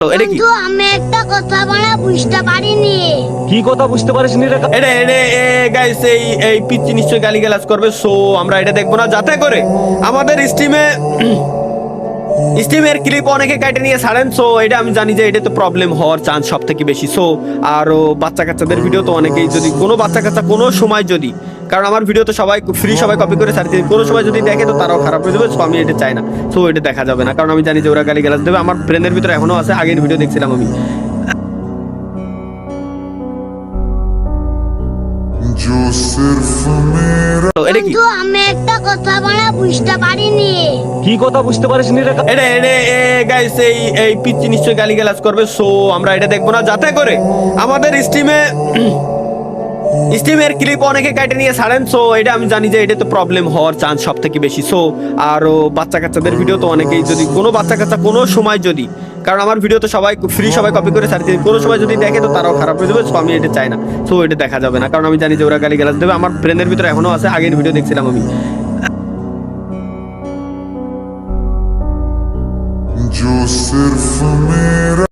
এটা কি বন্ধু আমি একটা কথা বলা বুঝতে পারিনি। কি কথা বুঝতে পারিস নি রে? গাইস এই পিচ্চি নিশ্চয়ই গালিগালাজ করবে, সো আমরা এটা দেখবো না, যাতে করে আমাদের স্টিমের ক্লিপ অনেকে কেটে নিয়ে ছাড়েন। সো এটা আমি জানি যে এটা তো প্রবলেম হওয়ার চান্স সব থেকে বেশি। সো আরো বাচ্চা কাচ্চাদের ভিডিও তো অনেকেই, যদি কোনো বাচ্চা কাচ্চা কোনো সময় যদি, কারণ আমার ভিডিও তো সবাই ফ্রি, সবাই কপি করে ছাড়তে, কোনো সময় যদি দেখে তো তারাও খারাপ হয়ে যাবে। সো আমি এটা চাই না, সো এটা দেখা যাবে না, কারণ আমি জানি যে ওরা গালিগালাজ দেবে। আমার ব্রেনের ভিতরে এখনো আছে, আগের ভিডিও দেখছিলাম আমি। जो सिर्फ मेरा এটা কি বন্ধু আমি একটা কথা বলা বুঝতে পারিনি। কি কথা বুঝতে পারিস নি রে? গাইস এই পিচ্চি নিশ্চয়ই গালিগালাজ করবে, সো আমরা এটা দেখবো না, যাতে করে আমাদের স্টিমের ক্লিপ অনেকে কেটে নিয়ে ছাড়েন। সো এটা আমি জানি যে এটা তো প্রবলেম হওয়ার চান্স সব থেকে বেশি। সো আরো বাচ্চা কাচ্চাদের ভিডিও তো অনেকেই, যদি কোনো বাচ্চা কাচ্চা কোনো সময় যদি, কারণ আমার ভিডিও তো সবাই ফ্রি, সবাই কপি করে ছাড়তে, কোনো সময় যদি দেখে তো তারাও খারাপ হয়ে যাবে। সো আমি এটা চাই না, সো এটা দেখা যাবে না, কারণ আমি জানি যে ওরা গালিগালাজ দেবে। আমার ব্রেনের ভিতরে এখনো আছে, আগের ভিডিও দেখছিলাম আমি। जो सिर्फ मेरा